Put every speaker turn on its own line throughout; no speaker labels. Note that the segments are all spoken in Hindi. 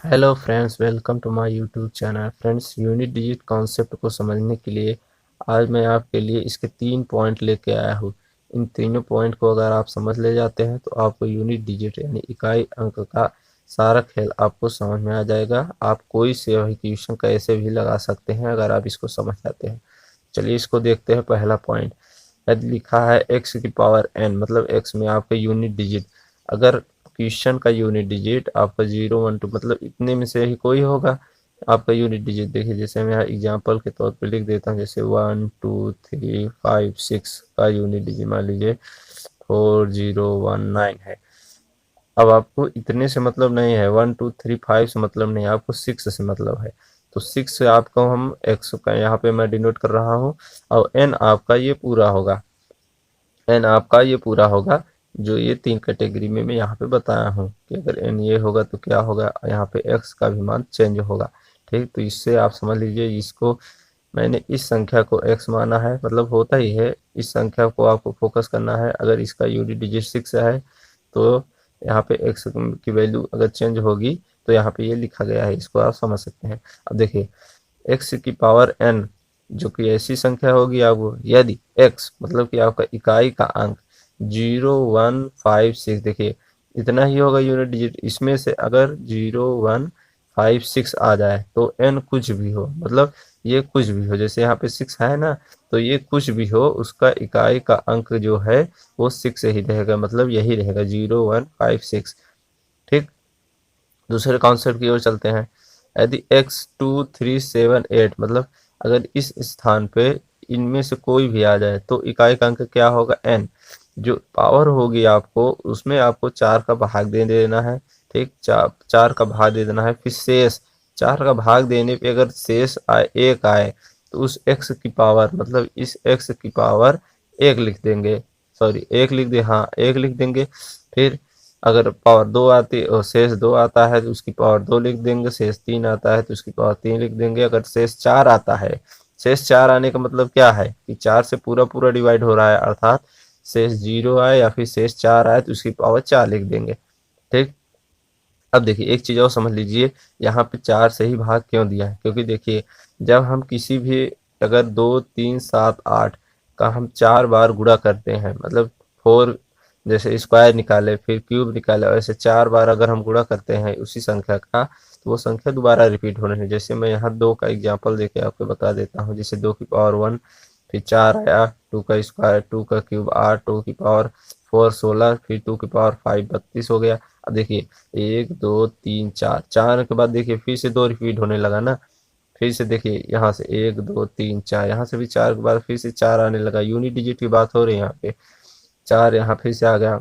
Hello friends, welcome to my YouTube channel. Friends, unit digit concept को समझने के लिए आज मैं आपके लिए इसके 3 पॉइंट लेके आया हूँ। इन तीनों पॉइंट को अगर आप समझ ले जाते हैं तो आपको यूनिट डिजिट यानी इकाई अंक का सारा खेल आपको समझ में आ जाएगा। आप कोई से क्वेश्चन कैसे भी लगा सकते हैं अगर आप इसको समझ जाते हैं। चलिए इसको देखते हैं। पहला पॉइंट, यदि लिखा है एक्स की पावर एन, मतलब एक्स में आपका यूनिट डिजिट, अगर क्वेश्चन का यूनिट डिजिट आपका 0 1 2 मतलब इतने में से ही कोई होगा आपका यूनिट डिजिट। देखिए जैसे मैं एग्जांपल के तौर पे लिख देता हूँ, जैसे 1 2 3 5 6 का यूनिट डिजिट मान लीजिए 4019 है। अब आपको इतने से मतलब नहीं है, 1 2 3 5 से मतलब नहीं है, आपको 6 से मतलब है। तो 6 से आपको हम एक्स का यहाँ पे मैं डिनोट कर रहा हूँ और एन आपका ये पूरा होगा। एन आपका ये पूरा होगा जो ये 3 कैटेगरी में मैं यहाँ पे बताया हूँ कि अगर एन ये होगा तो क्या होगा, यहाँ पे एक्स का भी मान चेंज होगा। ठीक, तो इससे आप समझ लीजिए इसको मैंने इस संख्या को एक्स माना है, मतलब होता ही है। इस संख्या को आपको फोकस करना है। अगर इसका यूनिट डिजिट 6 है तो यहाँ पे एक्स की वैल्यू अगर चेंज होगी तो यहाँ पे ये लिखा गया है, इसको आप समझ सकते हैं। अब देखिए एक्स की पावर एन जो कि ऐसी संख्या होगी आपको, यदि एक्स मतलब कि आपका इकाई का अंक 0156, देखिए इतना ही होगा यूनिट डिजिट। इसमें से अगर 0156 आ जाए तो एन कुछ भी हो, मतलब ये कुछ भी हो, जैसे यहाँ पे 6 है ना, तो ये कुछ भी हो उसका इकाई का अंक जो है वो 6 ही रहेगा, मतलब यही रहेगा 0156। ठीक, दूसरे कॉन्सेप्ट की ओर चलते हैं। यदि x 2 3 7 8 मतलब अगर इस स्थान पे इनमें से कोई भी आ जाए तो इकाई का अंक क्या होगा, n। जो पावर होगी आपको उसमें आपको 4 का भाग दे देना है। ठीक, 4 का भाग दे देना है, फिर शेष 4 का भाग देने पे अगर शेष आए 1 आए तो उस x की पावर मतलब इस x की पावर 1 लिख देंगे। सॉरी 1 लिख दे, हाँ 1 लिख देंगे। फिर अगर पावर 2 आती और शेष 2 आता है तो उसकी पावर 2 लिख देंगे, शेष 3 आता है तो उसकी पावर 3 लिख देंगे। अगर शेष 4 आता है, शेष 4 आने का मतलब क्या है कि 4 से पूरा पूरा डिवाइड हो रहा है, अर्थात शेष 0 आए या फिर शेष 4 आए तो उसकी पावर 4 लिख देंगे। ठीक, अब देखिए एक चीज और समझ लीजिए, यहाँ पे 4 से ही भाग क्यों दिया है, क्योंकि देखिए जब हम किसी भी अगर 2 3 7 8 का हम 4 बार गुणा करते हैं, मतलब 4 जैसे स्क्वायर निकाले फिर क्यूब निकाले, ऐसे 4 बार अगर हम गुणा करते हैं उसी संख्या का तो वो संख्या दोबारा रिपीट हो रही है। जैसे मैं यहाँ 2 का एग्जाम्पल देके आपको बता देता हूँ, जैसे 2 की पावर 1, फिर 4 आया, 2 का स्क्वायर, 2 का क्यूब 8, 2 की पावर 4 16, फिर 2 की पावर 5 32 हो गया। अब देखिए 1 2 3 4, 4 के बाद देखिए फिर से 2 रिपीट होने लगा ना। फिर से देखिए यहाँ से 1 2 3 4, यहाँ से भी 4 के बाद फिर से 4 आने लगा। यूनिट डिजिट की बात हो रही है यहाँ पे। 4 यहाँ फिर से आ गया।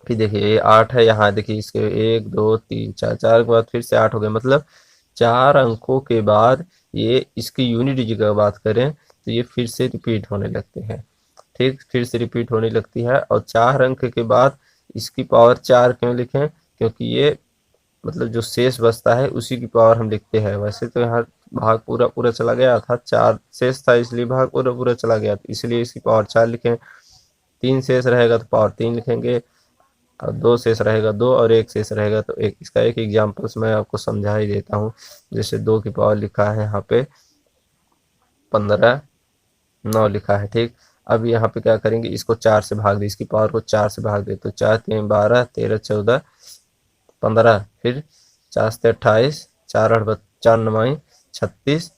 फिर देखिए ये 8 है, यहाँ देखिए इसके 1 2 3 4, 4 के बाद फिर से 8 हो गया। मतलब 4 अंकों के बाद ये इसकी यूनिट डिजिट की बात करें तो ये फिर से रिपीट होने लगते हैं। ठीक, फिर से रिपीट होने लगती है और 4 अंक के बाद इसकी पावर 4 क्यों लिखें, क्योंकि ये मतलब जो शेष बचता है उसी की पावर हम लिखते हैं। वैसे तो यहाँ भाग पूरा पूरा चला गया था, 4 शेष था इसलिए भाग पूरा पूरा चला गया, इसलिए इसकी पावर 4 लिखें। 3 शेष रहेगा तो पावर 3 लिखेंगे, और 2 शेष रहेगा 2, और 1 शेष रहेगा तो 1। इसका एक एग्जाम्पल्स मैं आपको समझा ही देता हूँ। जैसे 2 की पावर लिखा है यहाँ पे 15 9 लिखा है। ठीक, अब यहाँ पे क्या करेंगे, इसको 4 से भाग दे, इसकी पावर को 4 से भाग दे, तो 4 3 12 13 14 15, फिर 4 से 28, 4 9 36,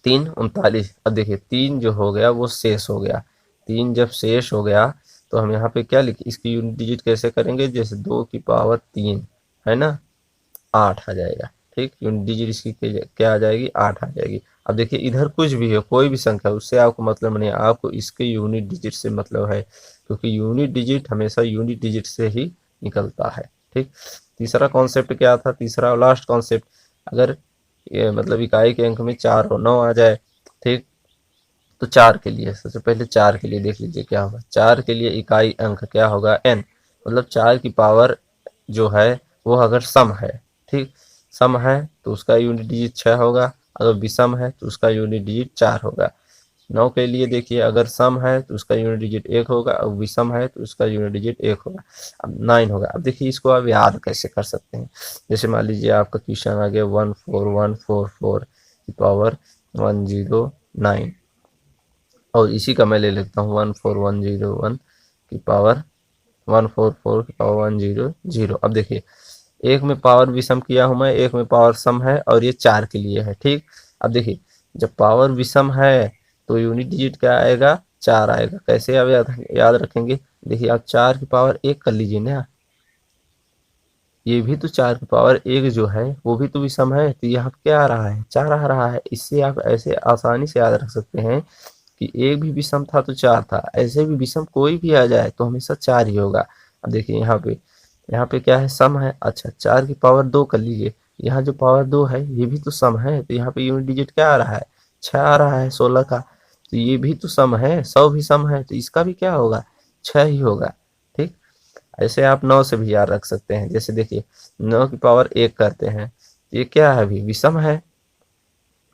3 39। अब देखिए 3 जो हो गया वो शेष हो गया। 3 जब शेष हो गया तो हम यहाँ पे क्या लिखे, इसकी यूनिट डिजिट कैसे करेंगे, जैसे 2 की पावर 3 है ना, 8 आ जाएगा। ठीक, यूनिट डिजिट इसकी क्या आ जाएगी, 8 आ जाएगी। अब देखिए इधर कुछ भी हो, कोई भी संख्या, उससे आपको मतलब नहीं है, आपको इसके यूनिट डिजिट से मतलब है, क्योंकि यूनिट डिजिट हमेशा यूनिट डिजिट से ही निकलता है। ठीक, तीसरा कॉन्सेप्ट क्या था, तीसरा और लास्ट कॉन्सेप्ट, अगर ये मतलब इकाई के अंक में 4 और 9 आ जाए। ठीक, तो 4 के लिए सबसे पहले 4 के लिए देख लीजिए क्या होगा। 4 के लिए इकाई अंक क्या होगा, n, मतलब 4 की पावर जो है वो अगर सम है, ठीक, सम है तो उसका यूनिट डिजिट 6 होगा, अगर विषम है तो उसका यूनिट डिजिट 4 होगा। 9 के लिए देखिए, अगर सम है तो उसका यूनिट डिजिट 1 होगा, और विषम है तो उसका यूनिट डिजिट 1 होगा। अब 9 होगा। अब देखिए इसको आप याद कैसे कर सकते हैं। जैसे मान लीजिए आपका क्वेश्चन आ गया 14144 की पावर 109, और इसी का मैं ले लेता हूँ 14101 की पावर 144 की पावर 100। अब देखिए, एक में पावर विषम किया हूं मैं, एक में पावर सम है, और ये 4 के लिए है। ठीक, अब देखिए जब पावर विषम है तो यूनिट डिजिट क्या आएगा, 4 आएगा। कैसे आप याद रखेंगे, देखिए आप 4 की पावर 1 कर लीजिए ना, ये भी तो 4 की पावर 1 जो है वो भी तो विषम है, तो यहाँ क्या आ रहा है, 4 आ रहा है। इससे आप ऐसे आसानी से याद रख सकते हैं कि एक भी विषम था तो 4 था, ऐसे भी विषम कोई भी आ जाए तो हमेशा 4 ही होगा। अब देखिए यहाँ पे क्या है, सम है। अच्छा, 4 की पावर 2 कर लीजिए, यहाँ जो पावर 2 है ये भी तो सम है, तो यहाँ पे यूनिट डिजिट क्या आ रहा है, 6 आ रहा है 16 का। तो ये भी तो सम है, 100 भी सम है, तो इसका भी क्या होगा, 6 ही होगा। ठीक, ऐसे आप 9 से भी याद रख सकते हैं। जैसे देखिए 9 की पावर 1 करते हैं, तो ये क्या है, अभी विषम है,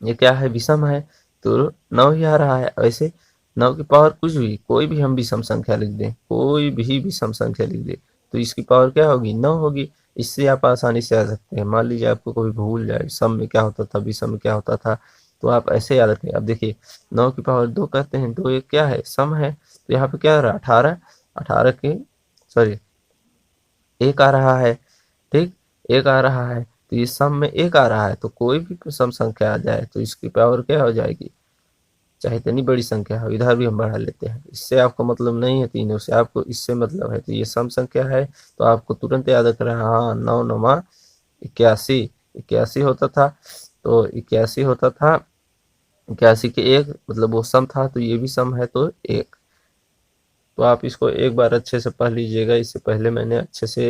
ये क्या है, विषम है, तो 9 ही आ रहा है। ऐसे 9 की पावर कुछ भी, कोई भी हम विषम संख्या लिख दें, कोई भी विषम संख्या लिख दें, तो इसकी पावर क्या होगी, 9 होगी। इससे आप आसानी से आ सकते हैं। मान लीजिए आपको कोई भूल जाए सम में क्या होता था, विषम में क्या होता था, तो आप ऐसे याद रखें। अब देखिए 9 की पावर 2 करते हैं, 2 एक क्या है, सम है, तो यहाँ पे क्या आ रहा है, 18, 18 के सॉरी 1 आ रहा है। ठीक, 1 आ रहा है, तो ये सम में 1 आ रहा है, तो कोई भी सम संख्या आ जाए तो इसकी पावर क्या हो जाएगी, चाहे इतनी बड़ी संख्या हो। इधर भी हम बढ़ा लेते हैं, इससे आपको मतलब नहीं है तीनों से, आपको इससे मतलब है। तो ये सम संख्या है, तो आपको तुरंत याद रख रहा है, हाँ 9 9 81, 81 होता था, तो 81 होता था, 81 के 1 मतलब वो सम था, तो ये भी सम है तो 1। तो आप इसको एक बार अच्छे से पढ़ लीजिएगा। इससे पहले मैंने अच्छे से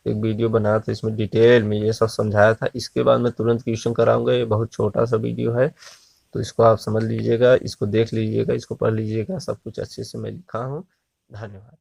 एक वीडियो बनाया था, इसमें डिटेल में ये सब समझाया था। इसके बाद मैं तुरंत क्वेश्चन कराऊंगा, ये बहुत छोटा सा वीडियो है, तो इसको आप समझ लीजिएगा, इसको देख लीजिएगा, इसको पढ़ लीजिएगा, सब कुछ अच्छे से मैं लिखा हूँ। धन्यवाद।